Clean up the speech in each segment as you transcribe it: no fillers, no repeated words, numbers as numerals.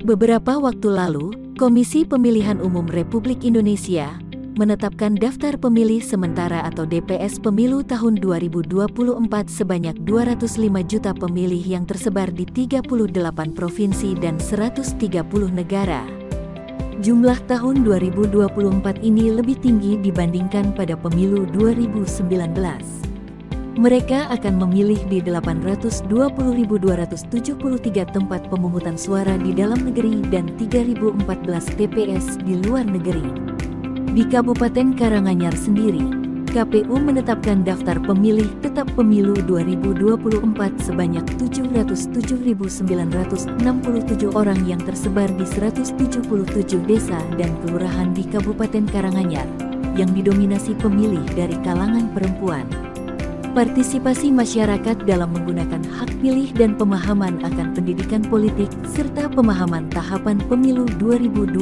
Beberapa waktu lalu, Komisi Pemilihan Umum Republik Indonesia menetapkan daftar pemilih sementara atau DPS pemilu tahun 2024 sebanyak 205 juta pemilih yang tersebar di 38 provinsi dan 130 negara. Jumlah tahun 2024 ini lebih tinggi dibandingkan pada pemilu 2019. Mereka akan memilih di 820.273 tempat pemungutan suara di dalam negeri dan 3.014 TPS di luar negeri. Di Kabupaten Karanganyar sendiri, KPU menetapkan daftar pemilih tetap pemilu 2024 sebanyak 707.967 orang yang tersebar di 177 desa dan kelurahan di Kabupaten Karanganyar, yang didominasi pemilih dari kalangan perempuan. Partisipasi masyarakat dalam menggunakan hak pilih dan pemahaman akan pendidikan politik serta pemahaman tahapan pemilu 2024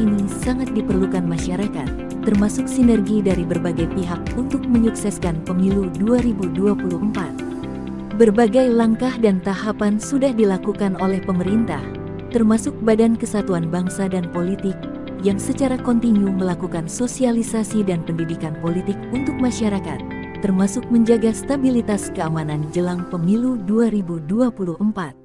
ini sangat diperlukan masyarakat, termasuk sinergi dari berbagai pihak untuk menyukseskan pemilu 2024. Berbagai langkah dan tahapan sudah dilakukan oleh pemerintah, termasuk Badan Kesatuan Bangsa dan Politik, yang secara kontinu melakukan sosialisasi dan pendidikan politik untuk masyarakat, termasuk menjaga stabilitas keamanan jelang pemilu 2024.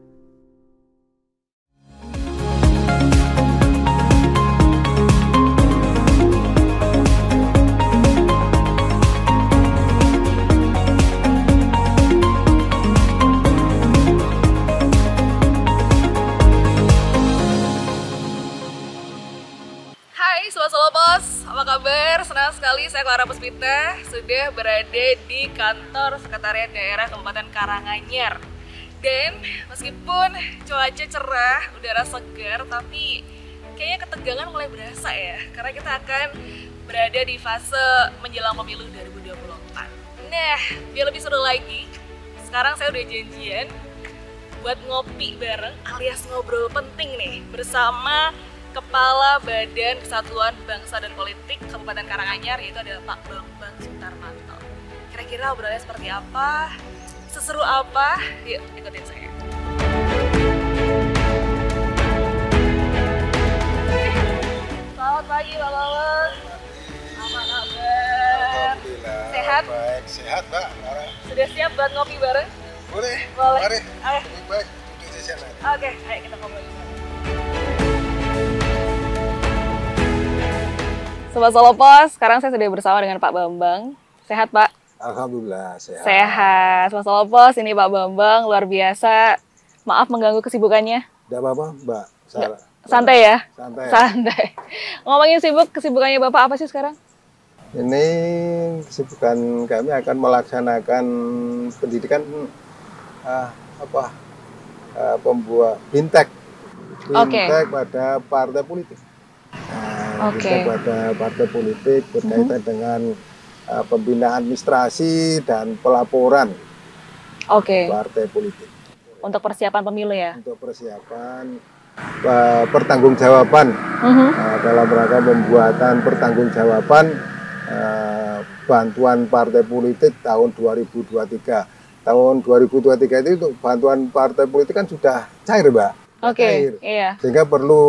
Hai Sobat Solopos, apa kabar? Senang sekali saya Clara Puspita sudah berada di kantor Sekretariat Daerah Kabupaten Karanganyar. Dan meskipun cuaca cerah, udara segar, tapi kayaknya ketegangan mulai berasa ya, karena kita akan berada di fase menjelang pemilu 2024. Nah, biar lebih seru lagi, sekarang saya udah janjian buat ngopi bareng alias ngobrol penting nih bersama Kepala Badan Kesatuan Bangsa dan Politik Kabupaten Karanganyar, yaitu adalah Pak Bambang Sutarmanto. Kira-kira obrolannya seperti apa? Seseru apa? Yuk ikutin saya. Selamat pagi Pak Bambang. Apa kabar? Sehat? Baik, sehat Mbak. Sudah siap buat ngopi bareng? Boleh. Boleh. Mari. Ayo. Lebih baik duduk di sana. Oke, ayo kita ngobrol. Sobat Solopos, sekarang saya sudah bersama dengan Pak Bambang. Sehat Pak? Alhamdulillah sehat. Sehat. Sobat Solopos, ini Pak Bambang luar biasa. Maaf mengganggu kesibukannya. Tidak apa-apa Mbak. Santai ya? Santai. Santai. Ngomongin kesibukannya Bapak apa sih sekarang? Ini kesibukan kami akan melaksanakan pendidikan pembuat bintek pada partai politik. Bintek pada partai politik berkaitan dengan pembinaan administrasi dan pelaporan partai politik. Untuk persiapan pemilu ya? Untuk persiapan pertanggungjawaban dalam rangka pembuatan pertanggungjawaban bantuan partai politik tahun 2023. Tahun 2023 itu untuk bantuan partai politik kan sudah cair, Mbak. Iya. Sehingga perlu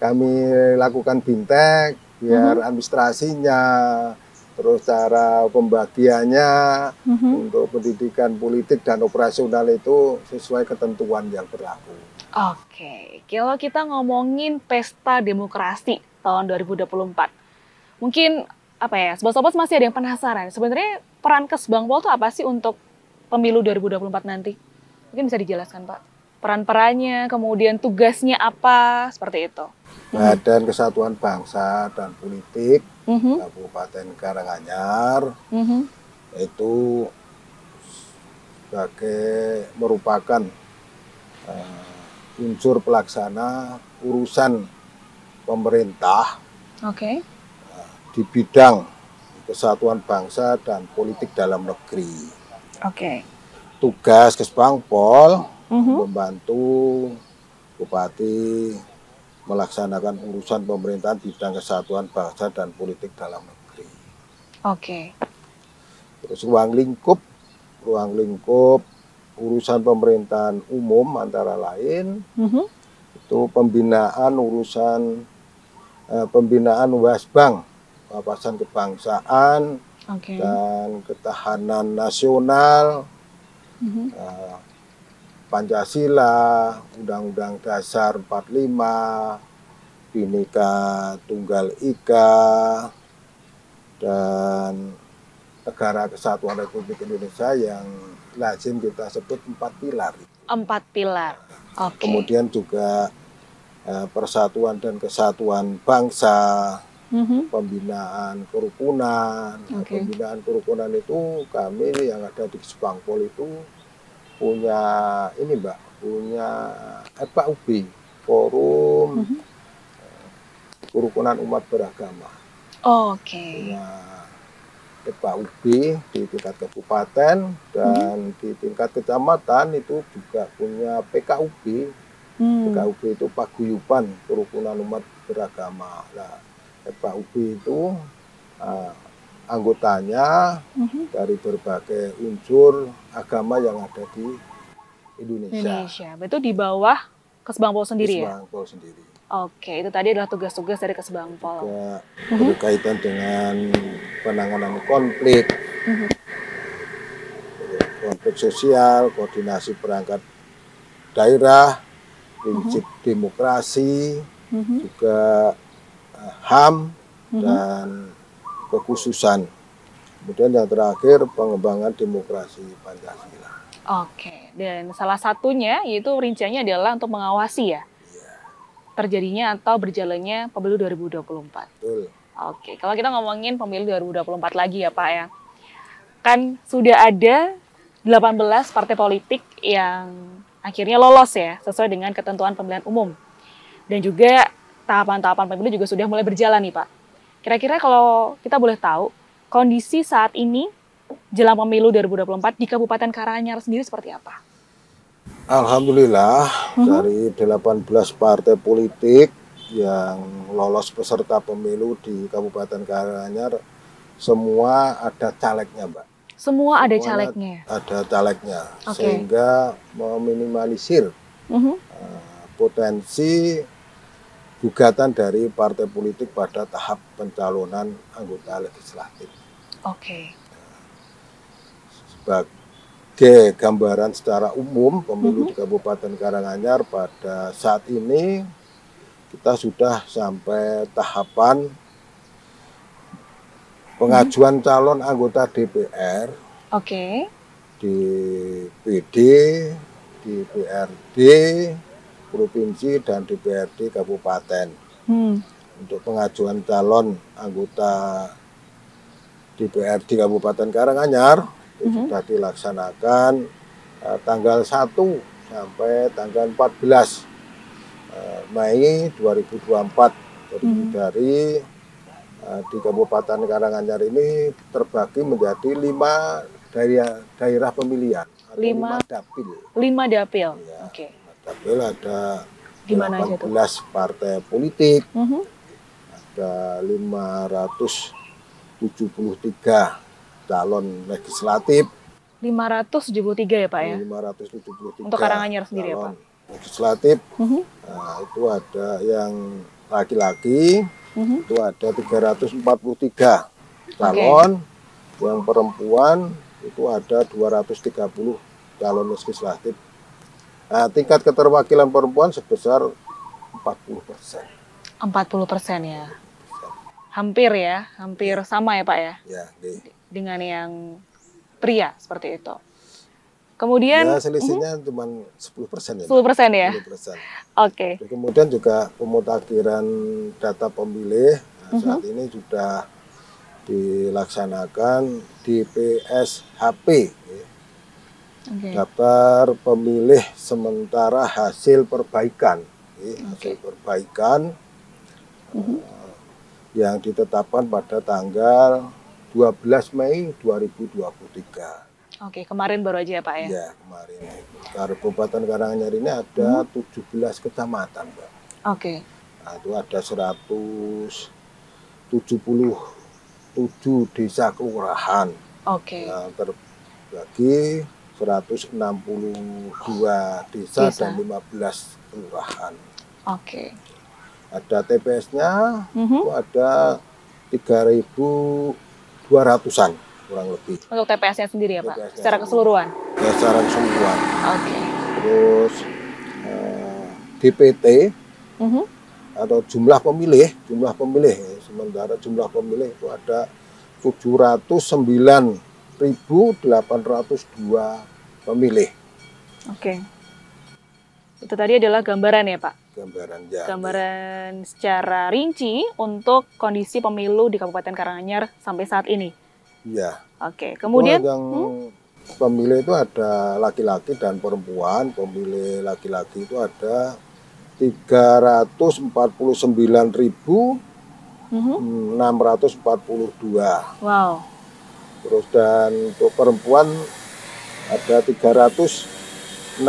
kami lakukan bintek biar administrasinya, terus cara pembagiannya untuk pendidikan politik dan operasional itu sesuai ketentuan yang berlaku. Kalau kita ngomongin pesta demokrasi tahun 2024, mungkin sobat-sobat masih ada yang penasaran. Sebenarnya peran Kesbangpol itu apa sih untuk pemilu 2024 nanti? Mungkin bisa dijelaskan Pak. Peran-perannya, kemudian tugasnya apa, seperti itu. Badan Kesatuan Bangsa dan Politik Kabupaten Karanganyar itu sebagai merupakan unsur pelaksana urusan pemerintah di bidang kesatuan bangsa dan politik dalam negeri. Tugas Kesbangpol membantu Bupati melaksanakan urusan pemerintahan bidang kesatuan bangsa dan politik dalam negeri. Terus ruang lingkup urusan pemerintahan umum antara lain itu pembinaan urusan pembinaan Wasbang, wawasan kebangsaan dan ketahanan nasional, Pancasila, Undang-Undang Dasar 45, Bhinneka Tunggal Ika, dan Negara Kesatuan Republik Indonesia yang lazim kita sebut 4 pilar. 4 pilar. Kemudian juga persatuan dan kesatuan bangsa, pembinaan kerukunan. Pembinaan kerukunan itu kami yang ada di Kesbangpol itu punya ini Mbak, punya FKUB, Forum Kerukunan Umat Beragama. Punya FKUB di tingkat kabupaten dan di tingkat kecamatan itu juga punya PKUB. PKUB itu Paguyuban Kerukunan Umat Beragama. Nah, FKUB itu anggotanya dari berbagai unsur agama yang ada di Indonesia. Itu di bawah Kesbangpol sendiri ya? Kesbangpol sendiri. Oke, itu tadi adalah tugas-tugas dari Kesbangpol. Juga berkaitan dengan penanganan konflik, konflik sosial, koordinasi perangkat daerah, prinsip demokrasi, juga HAM dan kekhususan. Kemudian yang terakhir pengembangan demokrasi Pancasila. Oke, dan salah satunya yaitu rinciannya adalah untuk mengawasi ya terjadinya atau berjalannya pemilu 2024. Betul. Oke, kalau kita ngomongin pemilu 2024 lagi ya Pak ya, kan sudah ada 18 partai politik yang akhirnya lolos ya, sesuai dengan ketentuan pemilihan umum. Dan juga tahapan-tahapan pemilu juga sudah mulai berjalan nih Pak. Kira-kira kalau kita boleh tahu, kondisi saat ini jelang pemilu 2024 di Kabupaten Karanganyar sendiri seperti apa? Alhamdulillah, dari 18 partai politik yang lolos peserta pemilu di Kabupaten Karanganyar, semua ada calegnya Mbak. Semua ada calegnya? Ada calegnya, sehingga meminimalisir potensi gugatan dari partai politik pada tahap pencalonan anggota legislatif. Sebagai gambaran secara umum pemilu di Kabupaten Karanganyar pada saat ini kita sudah sampai tahapan pengajuan calon anggota DPR di PD, di DPRD provinsi dan DPRD kabupaten. Untuk pengajuan calon anggota DPRD Kabupaten Karanganyar itu sudah dilaksanakan tanggal 1 sampai tanggal 14 Mei 2024. Jadi dari di Kabupaten Karanganyar ini terbagi menjadi 5 daerah pemilihan. 5 dapil. 5 dapil. Ya, dapil ada 18 partai politik, ada 573 calon legislatif. 573 ya Pak ya? 573. Untuk Karanganyar sendiri ya Pak? Legislatif, nah, itu ada yang laki-laki, itu ada 343 calon, yang perempuan itu ada 230 calon legislatif. Nah, tingkat keterwakilan perempuan sebesar 40%. 40% ya? Hampir ya, hampir sama ya Pak ya? Ya, dengan yang pria seperti itu. Kemudian ya, selisihnya cuma 10% ya. 10% ya? 10%. Kemudian juga pemutakhiran data pemilih saat ini sudah dilaksanakan di PSHP. Daftar pemilih sementara hasil perbaikan. Hasil perbaikan yang ditetapkan pada tanggal 12 Mei 2023. Kemarin baru aja ya Pak ya? Iya, kemarin. Kabupaten Karanganyar ini ada 17 kecamatan, Mbak. Nah, itu ada 177 desa kelurahan. Nah, terbagi 162 desa dan 15 kelurahan. Oke. Ada TPS-nya, itu ada 3.200-an kurang lebih. Untuk TPS-nya sendiri ya Pak? TPS-nya Secara keseluruhan? Ya, secara keseluruhan. Oke. Terus DPT atau jumlah pemilih, sementara jumlah pemilih itu ada 709.802 pemilih. Oke. Itu tadi adalah gambaran ya Pak? Gambaran ya. Gambaran secara rinci untuk kondisi pemilu di Kabupaten Karanganyar sampai saat ini. Iya. Oke. Kemudian yang pemilih itu ada laki-laki dan perempuan. Pemilih laki-laki itu ada 349.642. Wow. Terus dan untuk perempuan ada 360.160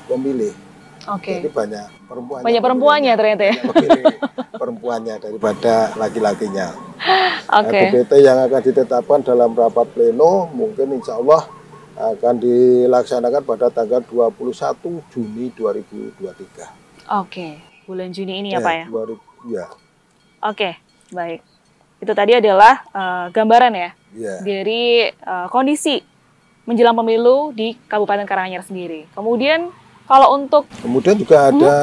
pemilih. Oke. Jadi banyak perempuannya. Banyak perempuannya ternyata ya. Perempuannya daripada laki-lakinya. Oke. DPT yang akan ditetapkan dalam rapat pleno mungkin insya Allah akan dilaksanakan pada tanggal 21 Juni 2023. Oke, bulan Juni ini ya Pak ya? Ya. Oke, baik. Itu tadi adalah gambaran ya, dari kondisi menjelang pemilu di Kabupaten Karanganyar sendiri. Kemudian Kemudian juga ada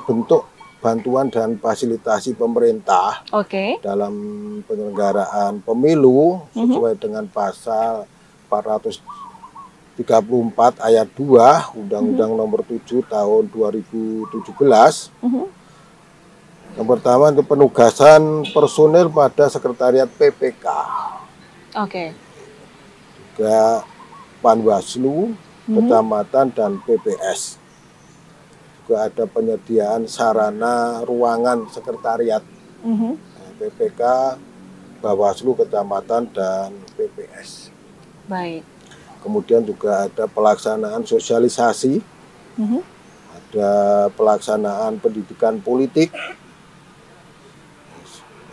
bentuk bantuan dan fasilitasi pemerintah dalam penyelenggaraan pemilu sesuai dengan pasal 434 ayat 2 Undang-Undang Nomor 7 Tahun 2017. Yang pertama untuk penugasan personil pada Sekretariat PPK. Juga Panwaslu, kecamatan dan PPS. Juga ada penyediaan sarana ruangan sekretariat PPK, Bawaslu, kecamatan dan PPS. Baik. Kemudian juga ada pelaksanaan sosialisasi, ada pelaksanaan pendidikan politik,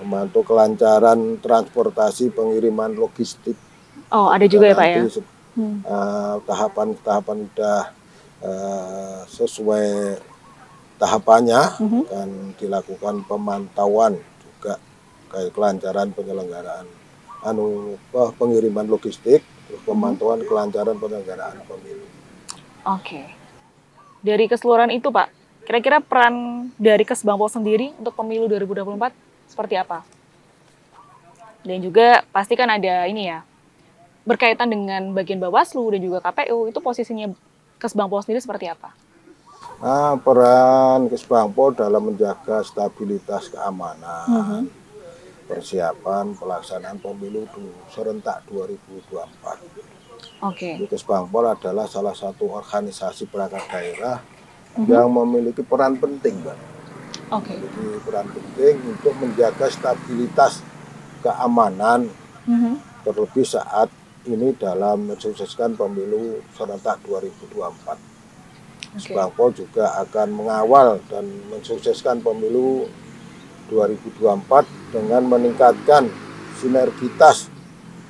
memantau kelancaran transportasi pengiriman logistik. Oh, ada juga ya Pak ya? Tahapan-tahapan sudah sesuai tahapannya dan dilakukan pemantauan juga kayak kelancaran penyelenggaraan pengiriman logistik, terus pemantauan kelancaran penyelenggaraan pemilu. Oke. Dari keseluruhan itu Pak, kira-kira peran dari Kesbangpol sendiri untuk pemilu 2024 seperti apa? Dan juga pasti kan ada ini ya, berkaitan dengan bagian Bawaslu dan juga KPU, itu posisinya Kesbangpol sendiri seperti apa? Peran Kesbangpol dalam menjaga stabilitas keamanan, persiapan pelaksanaan pemilu serentak 2024. Kesbangpol adalah salah satu organisasi perangkat daerah yang memiliki peran penting, Mbak. Memiliki peran penting untuk menjaga stabilitas keamanan, terlebih saat ini dalam mensukseskan pemilu serentak 2024. Kesbangpol juga akan mengawal dan mensukseskan pemilu 2024 dengan meningkatkan sinergitas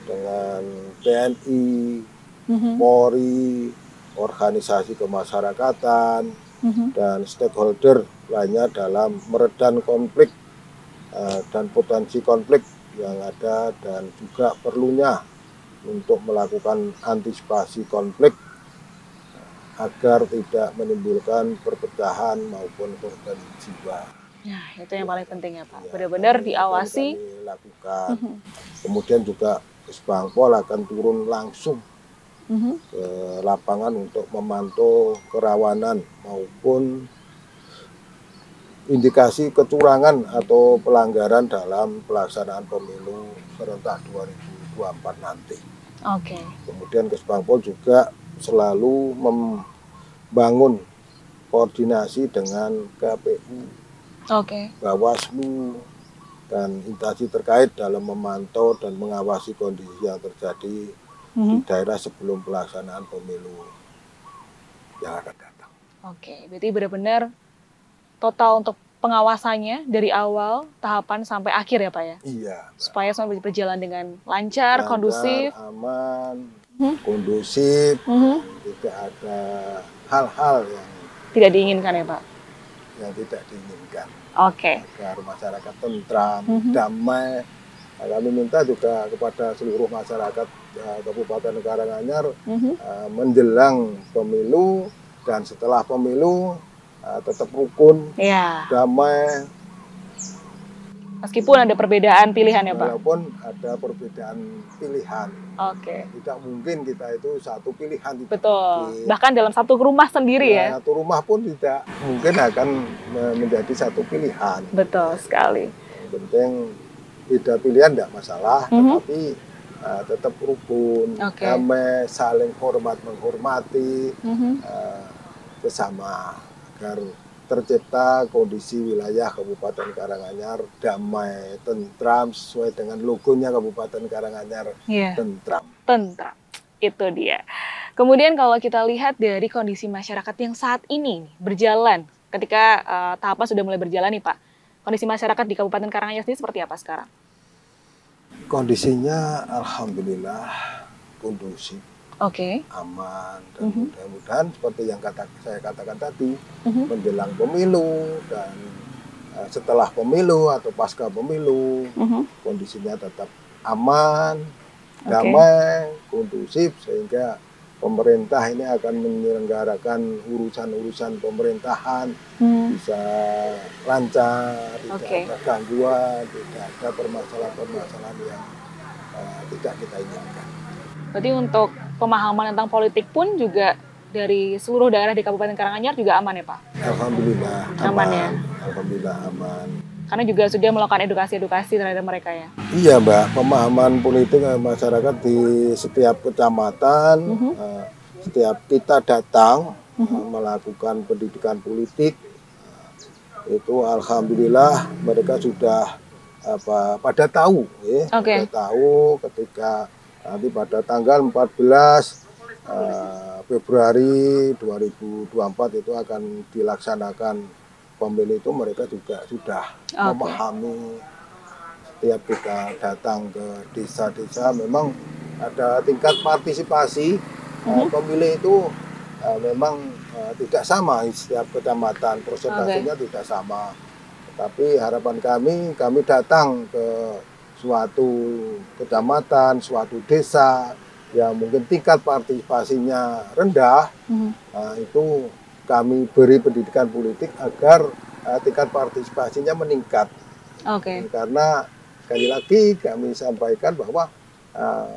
dengan TNI, Polri, organisasi kemasyarakatan, dan stakeholder lainnya dalam meredam konflik dan potensi konflik yang ada dan juga perlunya untuk melakukan antisipasi konflik agar tidak menimbulkan perpecahan maupun korban jiwa. Nah, itu yang paling penting ya Pak. Benar-benar diawasi. Lakukan. Kemudian juga Kesbangpol akan turun langsung ke lapangan untuk memantau kerawanan maupun indikasi kecurangan atau pelanggaran dalam pelaksanaan pemilu serentak 2024 nanti. Kemudian Kesbangpol juga selalu membangun koordinasi dengan KPU, Bawaslu, dan instansi terkait dalam memantau dan mengawasi kondisi yang terjadi di daerah sebelum pelaksanaan pemilu yang akan datang. Berarti benar-benar total untuk pengawasannya dari awal tahapan sampai akhir ya Pak ya? Iya. Supaya semua berjalan dengan lancar, kondusif, aman, kondusif, tidak ada hal-hal yang tidak diinginkan ya Pak? Yang tidak diinginkan. Oke. Agar masyarakat tentram, damai. Nah, kami minta juga kepada seluruh masyarakat Kabupaten Karanganyar menjelang pemilu dan setelah pemilu tetap rukun, damai. Meskipun ada perbedaan pilihan ya Pak? Walaupun ada perbedaan pilihan. Oke. Tidak mungkin kita itu satu pilihan. Betul. Mungkin. Bahkan dalam satu rumah sendiri ya? Satu rumah pun tidak mungkin akan menjadi satu pilihan. Betul sekali. Yang penting beda pilihan tidak masalah, tetapi tetap rukun, damai, saling hormat menghormati sesama agar tercipta kondisi wilayah Kabupaten Karanganyar damai, tentram sesuai dengan logonya Kabupaten Karanganyar, tentram. Tentram, itu dia. Kemudian kalau kita lihat dari kondisi masyarakat yang saat ini berjalan, ketika tahapan sudah mulai berjalan nih Pak, kondisi masyarakat di Kabupaten Karanganyar sendiri seperti apa sekarang? Kondisinya alhamdulillah kondusif. Aman, dan mudah-mudahan seperti yang saya katakan tadi, menjelang pemilu dan setelah pemilu atau pasca pemilu, kondisinya tetap aman, damai, kondusif, sehingga pemerintah ini akan menyelenggarakan urusan-urusan pemerintahan bisa lancar, tidak ada gangguan, tidak ada permasalahan-permasalahan yang tidak kita inginkan. Berarti untuk pemahaman tentang politik pun juga dari seluruh daerah di Kabupaten Karanganyar juga aman ya Pak? Alhamdulillah aman ya? Alhamdulillah aman. Karena juga sudah melakukan edukasi-edukasi terhadap mereka ya? Iya Mbak, pemahaman politik masyarakat di setiap kecamatan, setiap kita datang melakukan pendidikan politik, itu alhamdulillah mereka sudah pada tahu ya, pada tahu ketika nanti pada tanggal 14 Februari 2024 itu akan dilaksanakan pemilu, itu mereka juga sudah memahami. Setiap kita datang ke desa-desa memang ada tingkat partisipasi pemilih itu memang tidak sama, setiap kecamatan persentasenya tidak sama. Tapi harapan kami datang ke suatu kecamatan, suatu desa yang mungkin tingkat partisipasinya rendah, itu kami beri pendidikan politik agar tingkat partisipasinya meningkat. Karena sekali lagi kami sampaikan bahwa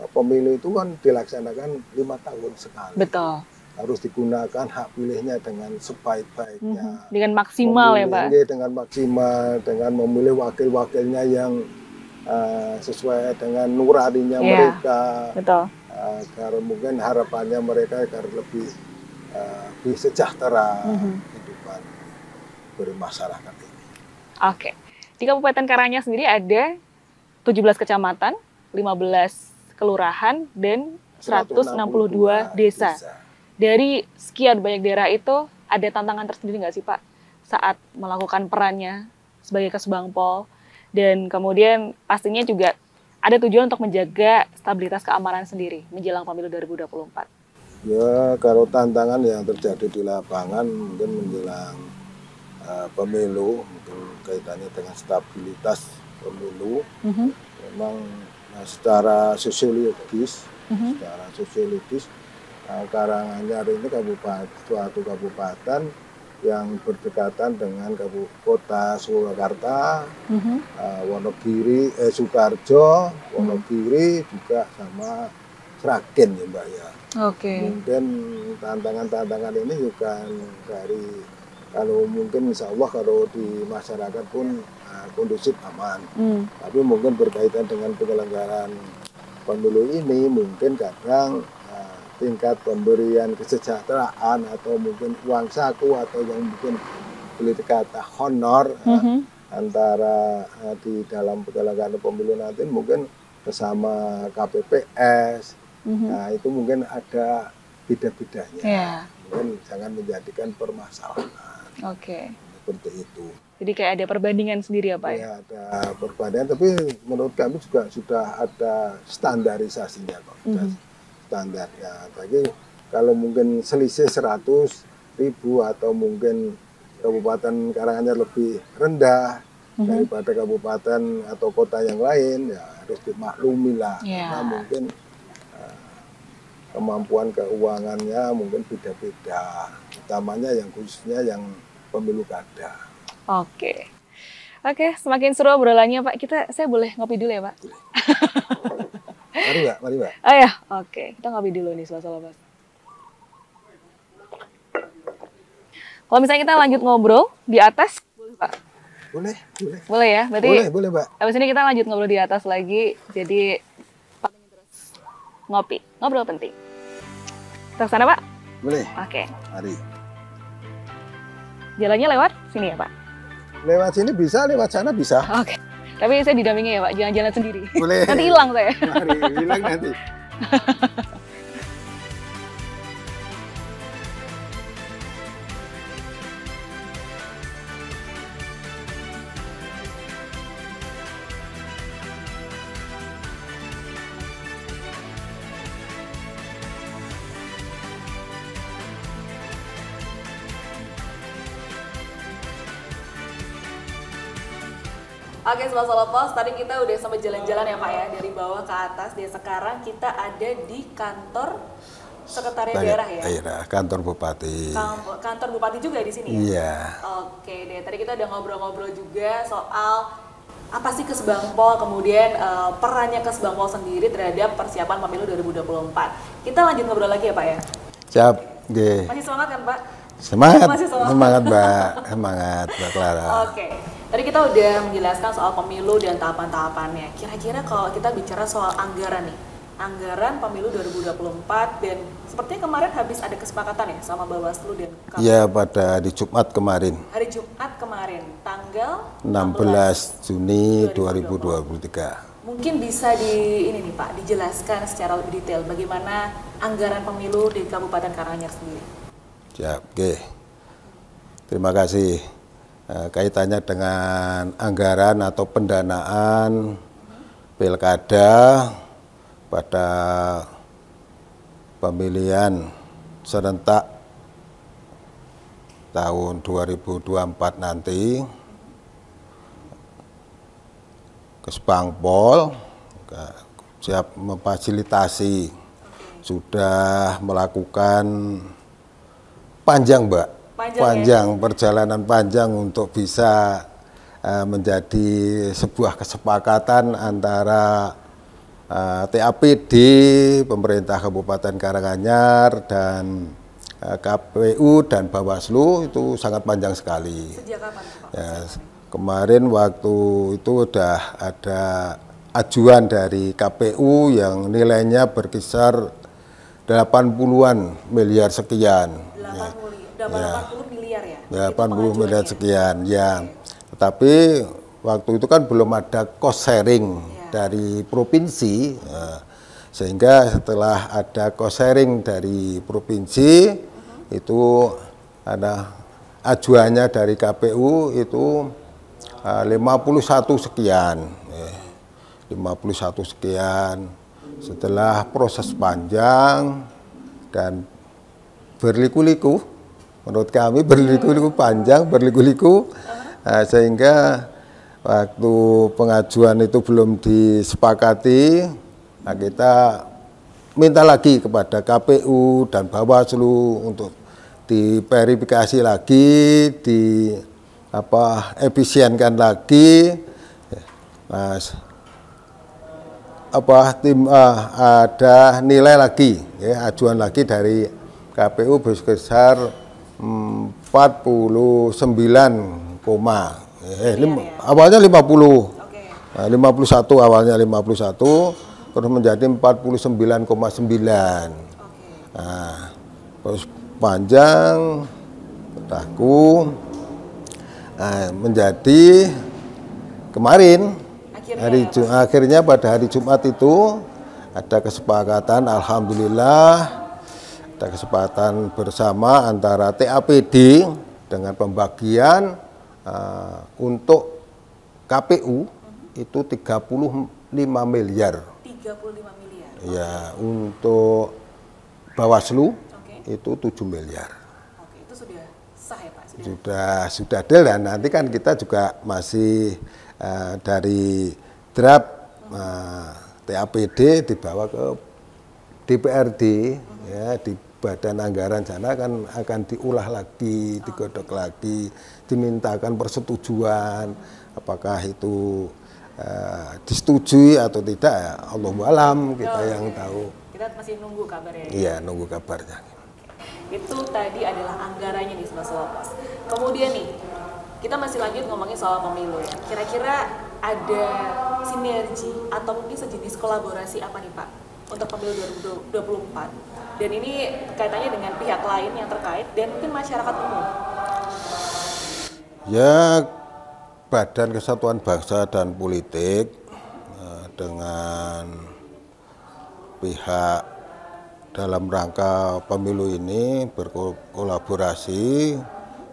pemilu itu kan dilaksanakan 5 tahun sekali. Betul. Harus digunakan hak pilihnya dengan sebaik-baiknya. Dengan maksimal ya Pak? Dengan maksimal, dengan memilih wakil-wakilnya yang sesuai dengan nuraninya mereka. Betul. Agar mungkin harapannya mereka agar lebih sejahtera kehidupan bermasyarakat ini. Di Kabupaten Karanganyar sendiri ada 17 kecamatan, 15 kelurahan, dan 162 desa. Dari sekian banyak daerah itu, ada tantangan tersendiri nggak sih Pak saat melakukan perannya sebagai Kesbangpol? Dan kemudian pastinya juga ada tujuan untuk menjaga stabilitas keamanan sendiri menjelang pemilu 2024. Ya, kalau tantangan yang terjadi di lapangan mungkin menjelang pemilu, mungkin kaitannya dengan stabilitas pemilu, memang secara sosiologis, Karanganyar ini suatu kabupaten yang berdekatan dengan kota Surakarta, Wonogiri, Sukoharjo, Wonogiri, juga sama Sragen ya Mbak ya. Mungkin tantangan-tantangan ini juga dari, kalau mungkin insya Allah kalau di masyarakat pun kondusif aman. Tapi mungkin berkaitan dengan penyelenggaraan pemilu ini mungkin kadang tingkat pemberian kesejahteraan atau mungkin uang saku atau yang mungkin boleh dikata honor antara di dalam penyelenggaraan pemilu nanti mungkin bersama KPPS, nah itu mungkin ada beda-bedanya, mungkin jangan menjadikan permasalahan. Seperti itu. Jadi kayak ada perbandingan sendiri ya Pak? Ya, ada perbandingan, tapi menurut kami juga sudah ada standarisasinya kok. standarnya. Jadi kalau mungkin selisih 100.000 atau mungkin Kabupaten Karanganyar lebih rendah daripada kabupaten atau kota yang lain, ya harus dimaklumi lah. Karena mungkin kemampuan keuangannya mungkin beda-beda, utamanya yang khususnya yang pemilu kada. Oke, semakin seru obrolannya Pak. Saya boleh ngopi dulu ya Pak? Boleh. Mari Mbak, mari Mbak. Oh ya, oke. Kita ngopi dulu nih soal Mas. Kalau misalnya kita lanjut ngobrol di atas, boleh Pak? Boleh. Boleh ya? Berarti boleh Mbak. Habis ini kita lanjut ngobrol di atas lagi, jadi terus ngobrol penting. Kita kesana Pak? Boleh. Oke. Mari. Jalannya lewat sini ya Pak? Lewat sini bisa, lewat sana bisa. Oke. Tapi saya didampingi ya Pak, jangan jalan sendiri. Boleh. Nanti hilang saya. Mari, hilang nanti. Oke, Sobat Solo Pos, tadi kita udah sampai jalan-jalan ya Pak ya, dari bawah ke atas. Dan sekarang kita ada di kantor sekretariat daerah ya? Daerah, kantor bupati. Kantor bupati juga di sini ya? Iya. Oke deh, tadi kita udah ngobrol-ngobrol juga soal apa sih Kesbangpol, kemudian perannya Kesbangpol sendiri terhadap persiapan pemilu 2024. Kita lanjut ngobrol lagi ya Pak ya? Siap, G. Masih semangat kan Pak? Semangat, Masih semangat Mbak, semangat Mbak Clara. Oke, tadi kita udah menjelaskan soal pemilu dan tahapan-tahapannya. Kira-kira kalau kita bicara soal anggaran nih, anggaran pemilu 2024 dan sepertinya kemarin habis ada kesepakatan ya sama Bawaslu dan KPU. Iya, pada hari Jumat kemarin. Hari Jumat kemarin, tanggal 16 Juni 2023. Mungkin bisa ini nih Pak, dijelaskan secara lebih detail bagaimana anggaran pemilu di Kabupaten Karanganyar sendiri. Siap, oke. Terima kasih. Kaitannya dengan anggaran atau pendanaan pilkada pada pemilihan serentak tahun 2024 nanti, Kesbangpol siap memfasilitasi, sudah melakukan panjang Mbak, panjang perjalanan panjang untuk bisa menjadi sebuah kesepakatan antara TAPD, pemerintah Kabupaten Karanganyar dan KPU dan Bawaslu. Itu sangat panjang sekali. Sejak kapan Pak? Ya, kemarin waktu itu udah ada ajuan dari KPU yang nilainya berkisar 80-an miliar sekian. 80 miliar ya? 80 miliar sekian, ya. Tetapi waktu itu kan belum ada cost sharing dari provinsi, sehingga setelah ada cost sharing dari provinsi, itu ada ajuannya dari KPU itu 51 sekian. 51 sekian. Setelah proses panjang dan berliku-liku, menurut kami berliku-liku panjang, berliku-liku, sehingga waktu pengajuan itu belum disepakati, nah kita minta lagi kepada KPU dan Bawaslu untuk diverifikasi lagi, efisienkan lagi, Mas. Ada nilai lagi, ya, ajuan lagi dari KPU besar 49, awalnya 50, 51 awalnya 51, terus menjadi 49,9. Nah, terus panjang, tahku, menjadi kemarin. Akhirnya pada hari Jumat itu ada kesepakatan, alhamdulillah ada kesepakatan bersama antara TAPD dengan pembagian untuk KPU itu 35 miliar. 35 miliar. Ya, untuk Bawaslu itu 7 miliar. Oke, itu sudah sah ya Pak? Sudah deal, dan nanti kan kita juga masih dari draft TAPD dibawa ke DPRD, ya, di Badan Anggaran sana kan akan diulah lagi, digodok lagi, dimintakan persetujuan, apakah itu disetujui atau tidak, ya Allahu alam, kita yang tahu. Kita masih nunggu kabarnya. Iya, nunggu kabarnya. Itu tadi adalah anggarannya di Sela-Sela Pos. Kemudian nih, kita masih lanjut ngomongin soal pemilu ya. Kira-kira ada sinergi atau mungkin sejenis kolaborasi apa nih Pak untuk pemilu 2024? Dan ini kaitannya dengan pihak lain yang terkait dan mungkin masyarakat umum. Ya, Badan Kesatuan Bangsa dan Politik dengan pihak dalam rangka pemilu ini berkolaborasi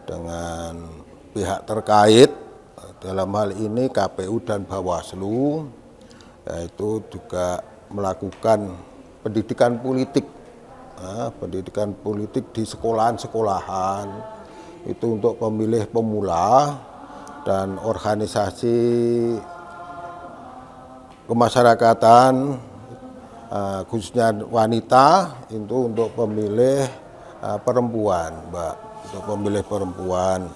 dengan pihak terkait, dalam hal ini KPU dan Bawaslu, yaitu juga melakukan pendidikan politik di sekolahan-sekolahan, itu untuk pemilih pemula dan organisasi kemasyarakatan, khususnya wanita, itu untuk pemilih perempuan, Mbak, untuk pemilih perempuan.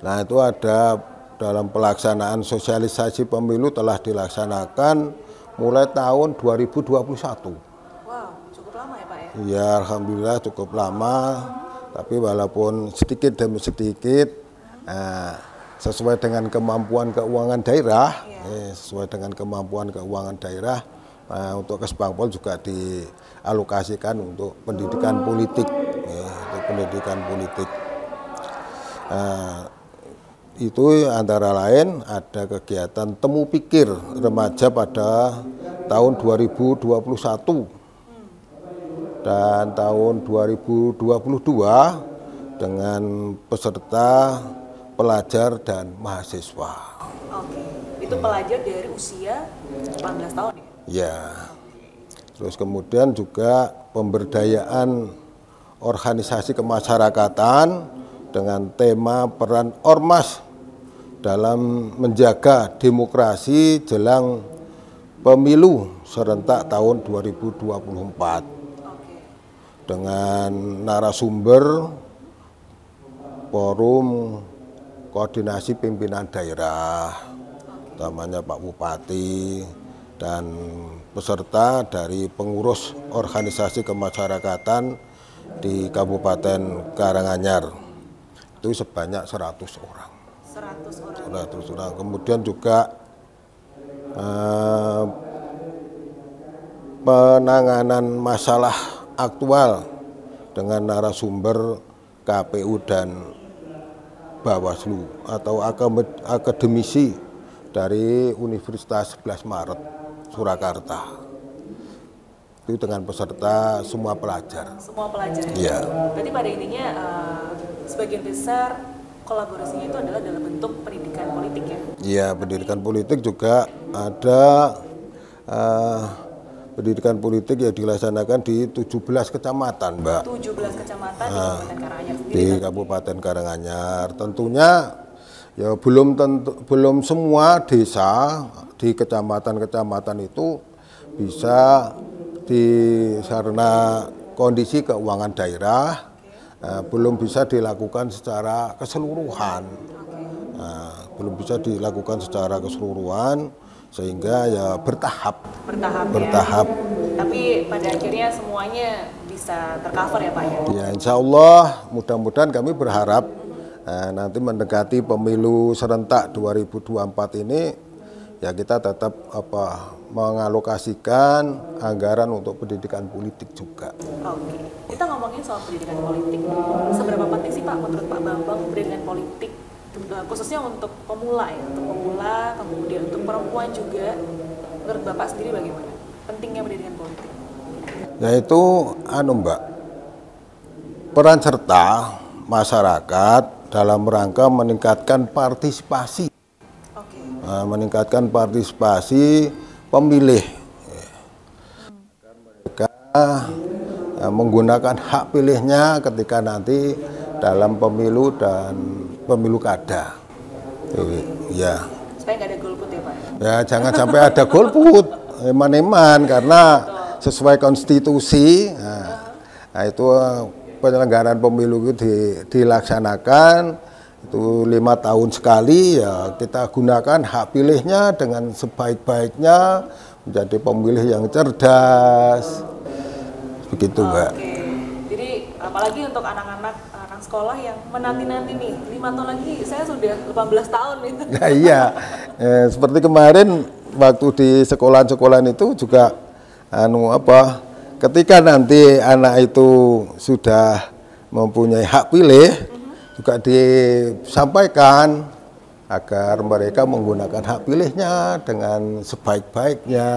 Nah, itu ada dalam pelaksanaan sosialisasi pemilu telah dilaksanakan mulai tahun 2021. Wow, cukup lama ya Pak ya? Ya, alhamdulillah cukup lama, tapi walaupun sedikit demi sedikit, sesuai dengan kemampuan keuangan daerah, untuk Kesbangpol juga dialokasikan untuk pendidikan politik, itu antara lain ada kegiatan temu pikir remaja pada tahun 2021 dan tahun 2022 dengan peserta pelajar dan mahasiswa. Oke, itu pelajar dari usia 18 tahun ya? Ya, terus kemudian juga pemberdayaan organisasi kemasyarakatan dengan tema peran ormas dalam menjaga demokrasi jelang pemilu serentak tahun 2024. Dengan narasumber forum koordinasi pimpinan daerah, utamanya Pak Bupati, dan peserta dari pengurus organisasi kemasyarakatan di Kabupaten Karanganyar. Itu sebanyak 100 orang. 100 orang. Kemudian juga penanganan masalah aktual dengan narasumber KPU dan Bawaslu atau akademisi dari Universitas 11 Maret Surakarta. Itu dengan peserta semua pelajar. Semua pelajar? Iya. Berarti pada intinya sebagian besar kolaborasinya itu adalah dalam bentuk pendidikan politik ya? Iya, pendidikan politik juga ada. Pendidikan politik yang dilaksanakan di 17 kecamatan, Mbak. 17 kecamatan di Kabupaten Karanganyar sendiri. Di Kabupaten Karanganyar. Tentunya ya belum semua desa di kecamatan-kecamatan itu bisa karena kondisi keuangan daerah belum bisa dilakukan secara keseluruhan. Belum bisa dilakukan secara keseluruhan. Sehingga ya bertahap. Ya. Tapi pada akhirnya semuanya bisa tercover ya Pak ya? Ya, insya Allah mudah-mudahan kami berharap nanti mendekati pemilu serentak 2024 ini ya kita tetap mengalokasikan anggaran untuk pendidikan politik juga. Oke, kita ngomongin soal pendidikan politik. Seberapa penting sih Pak menurut Pak Bambang pendidikan politik? Khususnya untuk pemula ya, kemudian untuk perempuan juga, menurut Bapak sendiri bagaimana pentingnya pendidikan politik? Yaitu Mbak, peran serta masyarakat dalam rangka meningkatkan partisipasi, meningkatkan partisipasi pemilih. menggunakan hak pilihnya ketika nanti dalam pemilu dan pemilu kada. Ya. Supaya nggak ada golput ya Pak? Ya jangan sampai ada golput, eman-eman, karena sesuai konstitusi. Nah, itu penyelenggaraan pemilu itu dilaksanakan itu 5 tahun sekali, ya kita gunakan hak pilihnya dengan sebaik-baiknya menjadi pemilih yang cerdas. Begitu Mbak. Oke. Jadi apalagi untuk anak-anak sekolah yang menanti-nanti nih, 5 tahun lagi saya sudah 18 tahun gitu. Nah, iya, seperti kemarin waktu di sekolah-sekolah itu juga ketika nanti anak itu sudah mempunyai hak pilih, juga disampaikan agar mereka menggunakan hak pilihnya dengan sebaik-baiknya.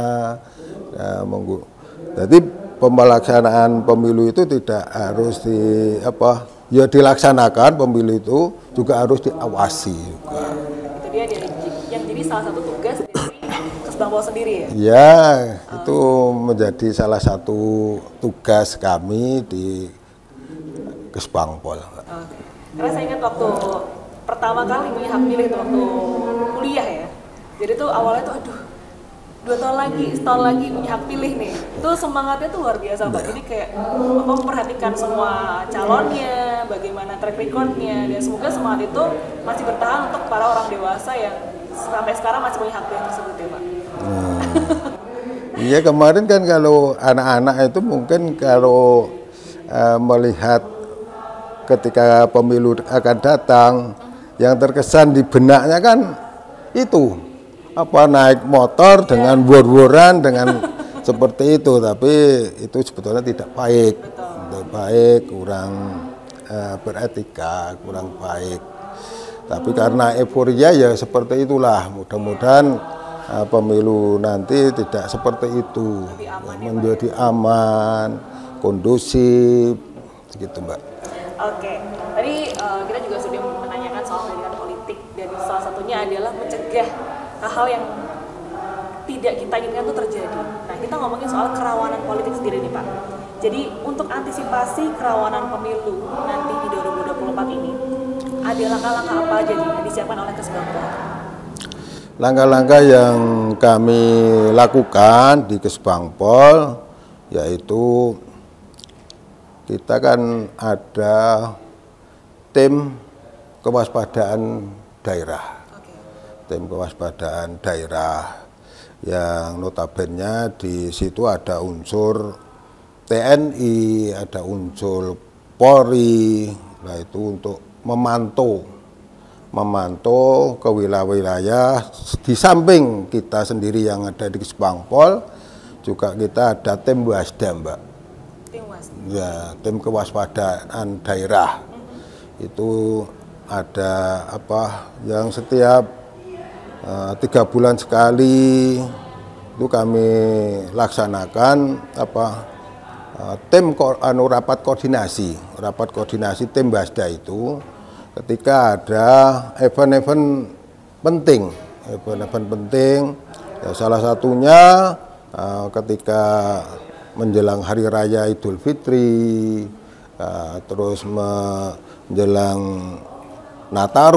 Jadi pelaksanaan pemilu itu tidak harus dilaksanakan, pemilu itu juga harus diawasi juga. Itu dia yang jadi salah satu tugas dari Kesbangpol sendiri ya? Ya, itu menjadi salah satu tugas kami di Kesbangpol. Karena saya ingat waktu pertama kali punya hak pilih itu waktu kuliah ya. Jadi tuh awalnya tuh aduh 2 tahun lagi, setahun lagi punya hak pilih nih. Itu semangatnya tuh luar biasa Pak. Jadi kayak memperhatikan semua calonnya, bagaimana track recordnya, dan semoga semangat itu masih bertahan untuk para orang dewasa yang sampai sekarang masih punya hak pilih tersebut ya Pak. Iya, kemarin kan kalau anak-anak itu mungkin kalau melihat ketika pemilu akan datang, yang terkesan di benaknya kan itu naik motor dengan bor-boran dengan seperti itu, tapi itu sebetulnya tidak baik. Tidak baik, kurang beretika, kurang baik. Tapi karena euforia ya seperti itulah. Mudah-mudahan pemilu nanti tidak seperti itu, menjadi aman, kondusif, gitu Mbak. Oke, tadi kita juga sudah menanyakan soal pendidikan politik, dan salah satunya adalah mencegah hal-hal yang tidak kita inginkan itu terjadi. Nah, kita ngomongin soal kerawanan politik sendiri nih Pak. Jadi untuk antisipasi kerawanan pemilu nanti di 2024 ini, ada langkah-langkah apa aja nih yang disiapkan oleh Kesbangpol? Langkah-langkah yang kami lakukan di Kesbangpol yaitu kita kan ada tim kewaspadaan daerah. Tim kewaspadaan daerah yang notabene di situ ada unsur TNI, ada unsur Polri. Nah, itu untuk memantau ke wilayah-wilayah. Di samping kita sendiri yang ada di Kesbangpol, juga kita ada tim Wasda Mbak. Ya, tim kewaspadaan daerah. Itu ada yang setiap 3 bulan sekali itu kami laksanakan tim rapat koordinasi tim Wasda itu ketika ada event-event penting ya, salah satunya ketika menjelang Hari Raya Idul Fitri, terus menjelang Natal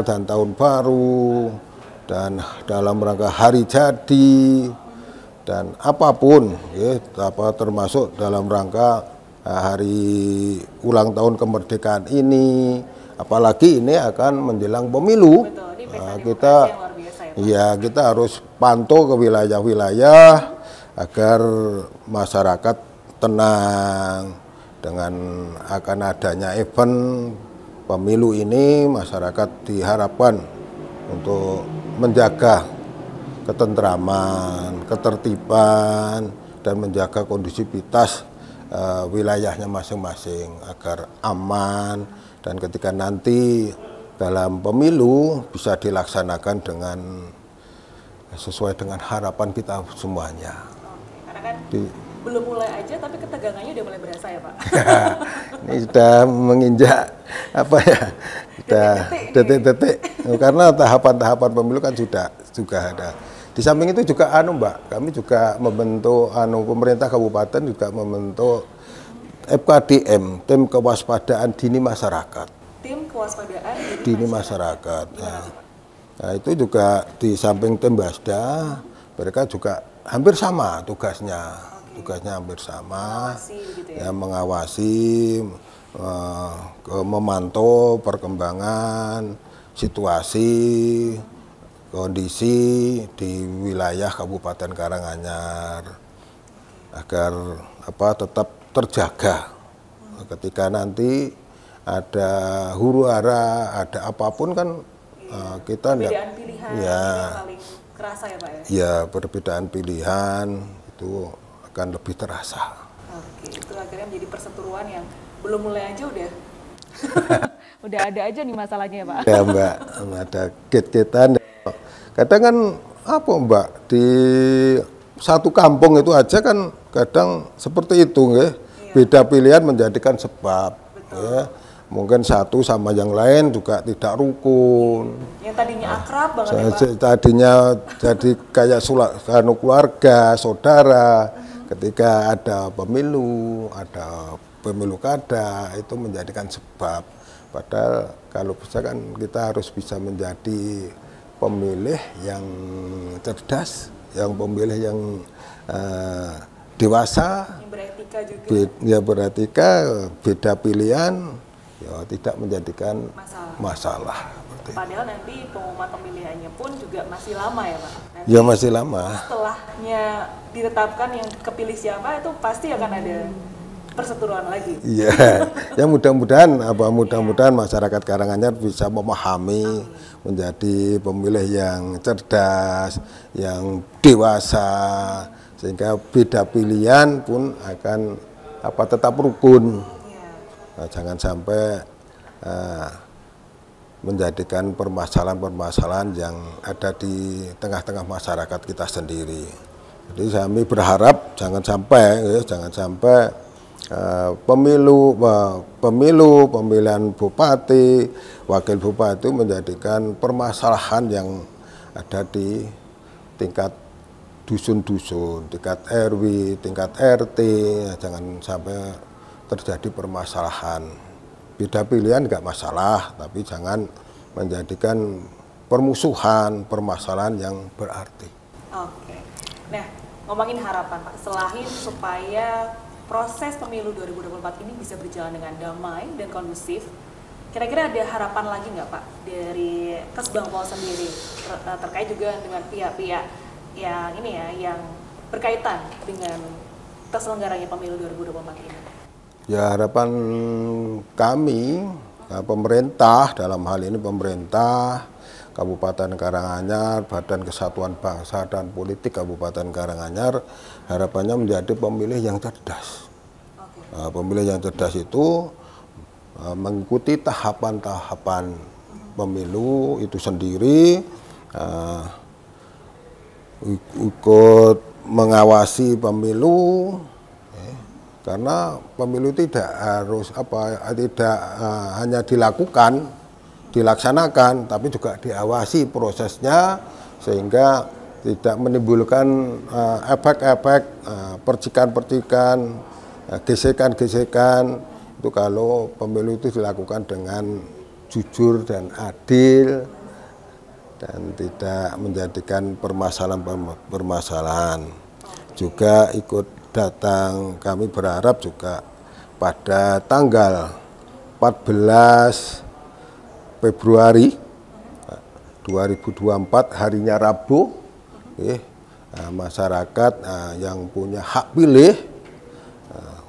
dan Tahun Baru, dan dalam rangka Hari Jadi, dan apapun, ya, termasuk dalam rangka hari ulang tahun kemerdekaan ini, apalagi ini akan menjelang pemilu. Kita harus pantau ke wilayah-wilayah agar masyarakat tenang. Dengan akan adanya event pemilu ini, masyarakat diharapkan untuk menjaga ketentraman, ketertiban, dan menjaga kondusivitas wilayahnya masing-masing agar aman, dan ketika nanti dalam pemilu bisa dilaksanakan dengan sesuai dengan harapan kita semuanya. Karena kan belum mulai aja tapi ketegangannya udah mulai berasa ya Pak. Ini sudah menginjak detik-detik, karena tahapan-tahapan pemilu kan juga ada. Di samping itu juga Mbak, kami juga membentuk pemerintah kabupaten juga membentuk FKDM, tim kewaspadaan dini masyarakat. Tim kewaspadaan dini masyarakat. Nah, itu juga di samping tim Basda, mereka juga hampir sama tugasnya. Tugasnya hampir sama, mengawasi, memantau perkembangan situasi, kondisi di wilayah Kabupaten Karanganyar agar tetap terjaga. Ketika nanti ada huru-hara, ada apapun kan kita perbedaan pilihan yang paling kerasa ya Pak ya? Ya, perbedaan pilihan itu akan lebih terasa. Oke, itu akhirnya menjadi perseteruan yang belum mulai aja udah udah ada aja nih masalahnya ya Pak. Ya Mbak, ada gate-gatean. Kadang kan Mbak, di satu kampung itu aja kan kadang seperti itu nggih. Beda pilihan menjadikan sebab. Ya. Mungkin satu sama yang lain juga tidak rukun. Yang tadinya akrab banget ya Pak. Tadinya jadi kayak keluarga, saudara. Ketika ada pemilu kada, itu menjadikan sebab. Padahal kalau bisa kan kita harus bisa menjadi pemilih yang cerdas, yang pemilih yang dewasa, yang beretika juga. Ya beretika, beda pilihan, ya tidak menjadikan masalah. Padahal nanti pengumuman pemilihannya pun juga masih lama ya Pak? Nanti ya masih lama. Setelahnya ditetapkan yang kepilih siapa itu pasti akan ada perseteruan lagi. Iya, ya mudah-mudahan masyarakat Karanganyar bisa memahami, menjadi pemilih yang cerdas, yang dewasa, sehingga beda pilihan pun akan tetap rukun. Nah, jangan sampai menjadikan permasalahan-permasalahan yang ada di tengah-tengah masyarakat kita sendiri. Jadi kami berharap jangan sampai pemilihan bupati, wakil bupati menjadikan permasalahan yang ada di tingkat dusun-dusun, tingkat RW, tingkat RT, jangan sampai terjadi permasalahan. Beda pilihan nggak masalah, tapi jangan menjadikan permusuhan, permasalahan yang berarti. Oke. Nah, ngomongin harapan Pak, selain supaya proses pemilu 2024 ini bisa berjalan dengan damai dan kondusif, kira-kira ada harapan lagi nggak Pak dari Kesbangpol sendiri terkait juga dengan pihak-pihak yang ini ya, yang berkaitan dengan terselenggaranya pemilu 2024 ini? Ya, harapan kami, pemerintah, dalam hal ini pemerintah Kabupaten Karanganyar, Badan Kesatuan Bangsa dan Politik Kabupaten Karanganyar, harapannya menjadi pemilih yang cerdas. Nah, pemilih yang cerdas itu mengikuti tahapan-tahapan pemilu itu sendiri, ikut mengawasi pemilu, karena pemilu tidak harus hanya dilaksanakan, tapi juga diawasi prosesnya sehingga tidak menimbulkan efek-efek percikan-percikan, gesekan-gesekan. Itu kalau pemilu itu dilakukan dengan jujur dan adil dan tidak menjadikan permasalahan. Juga ikut datang, kami berharap juga pada tanggal 14 Februari 2024, harinya Rabu, masyarakat yang punya hak pilih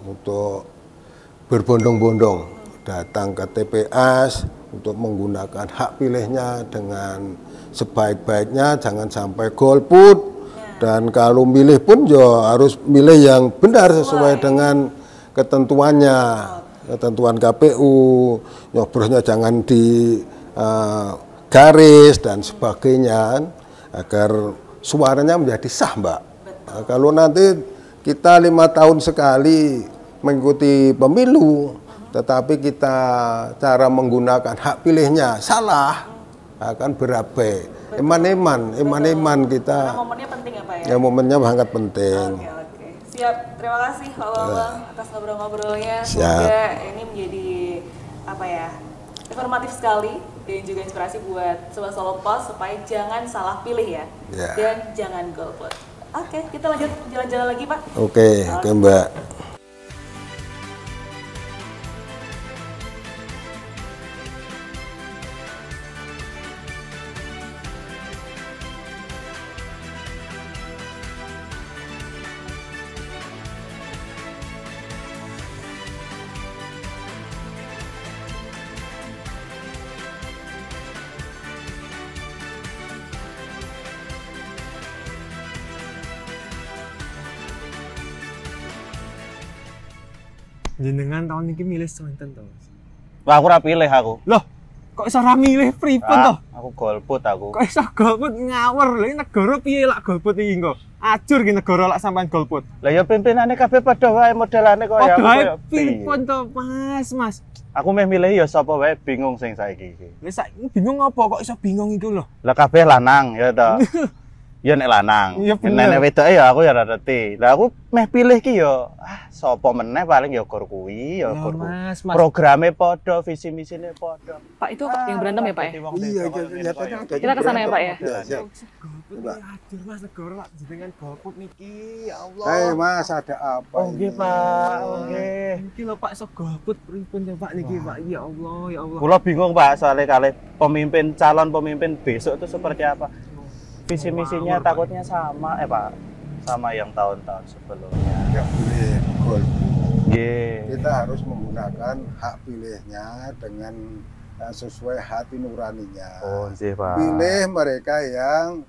untuk berbondong-bondong datang ke TPS untuk menggunakan hak pilihnya dengan sebaik-baiknya, jangan sampai golput. Dan kalau milih pun ya harus milih yang benar sesuai dengan ketentuannya, ketentuan KPU, nyobrosnya jangan di garis dan sebagainya, agar suaranya menjadi sah, Mbak. Nah, kalau nanti kita 5 tahun sekali mengikuti pemilu, tetapi kita cara menggunakan hak pilihnya salah, akan berabai. Iman-iman kita. Karena momennya penting ya Pak ya? Ya momennya sangat penting. Oke. Siap, terima kasih Pak Bambang atas ngobrol-ngobrolnya. Siap. Semoga ini menjadi apa ya, informatif sekali dan juga inspirasi buat Sobat Solo Pos supaya jangan salah pilih ya. Dan jangan golput. Oke, kita lanjut jalan-jalan lagi Pak. Oke, Mbak. Jenengan tahun ini milih sinten to? Wah, aku ora pilih aku. Loh, kok iso ora milih pripun to? Aku golput aku. Kok iso golput ngawur? Lha negara piye lak golput iki engko? Ajur ki negara lak sampean golput. Lah ya pimpinane kabeh padha wae modelane koyo aku koyo pripun to, Mas? Aku meh milih ya sapa wae bingung sing saiki iki. Lah saiki bingung apa kok iso bingung iku lho? Lah kabeh lanang ya to. Ya nek lanang. Nek wedoke ya aku ya ora ngerti. Lah aku meh pilih ki ya sapa meneh paling ya gor kuwi ya gor. Programe padha, visi misine padha. Pak itu yang berantem ya Pak ya? Iya, nyatanya kita kesana ya Pak ya? Siap. Hadir Mas negara jenengan golput niki, ya Allah. Mas, ada apa? Nggih Pak, nggih. Niki lho Pak iso golput pripun ya Pak niki Pak? Ya Allah, ya Allah. Kula bingung Pak soalnya kalih calon pemimpin besok itu seperti apa. Visi misinya takutnya sama Pak, sama yang tahun-tahun sebelumnya. Nggak boleh golput. Kita harus menggunakan hak pilihnya dengan sesuai hati nuraninya. Oh, sih Pak. Pilih mereka yang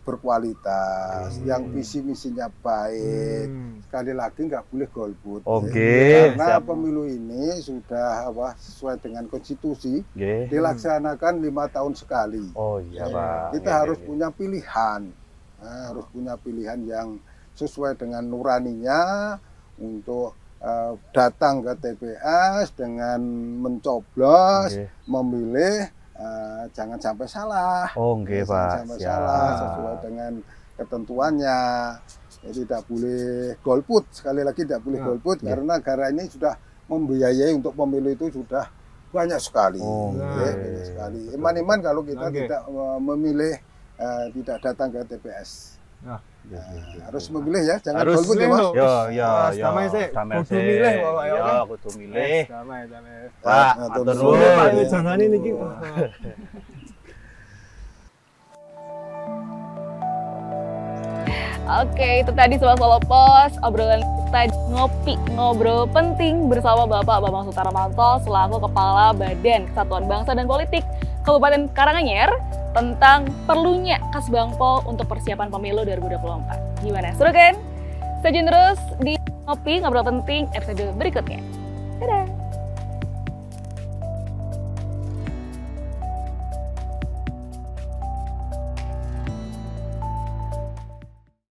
berkualitas, yang visi misinya baik. Sekali lagi nggak boleh golput. Karena pemilu ini sudah sesuai dengan konstitusi, dilaksanakan 5 tahun sekali. Oh iya Pak. Kita harus punya pilihan, harus punya pilihan yang sesuai dengan nuraninya untuk datang ke TPS dengan mencoblos, memilih. Jangan sampai salah. Pak. Sampai salah sesuai dengan ketentuannya. Tidak boleh golput. Sekali lagi tidak boleh golput karena negara ini sudah membiayai untuk pemilu itu sudah banyak sekali. Banyak sekali. Iman-iman kalau kita tidak memilih, tidak datang ke TPS. Harus memilih ya, jangan golput ya Mas. Damai sih. Kudu milih Bapak ya. Ya, kudu milih. Damai. Pak, matur nuwun. Pak, jangan niki. Oke, itu tadi Sobat Solo Pos, obrolan kita ngobrol penting bersama Bapak Bambang Sutarmanto selaku Kepala Badan Kesatuan Bangsa dan Politik Kabupaten Karanganyar tentang perlunya Kasbangpol untuk persiapan pemilu 2024. Gimana? Seru kan? Stay tune terus di Ngopi Ngobrol Penting episode berikutnya. Dadah!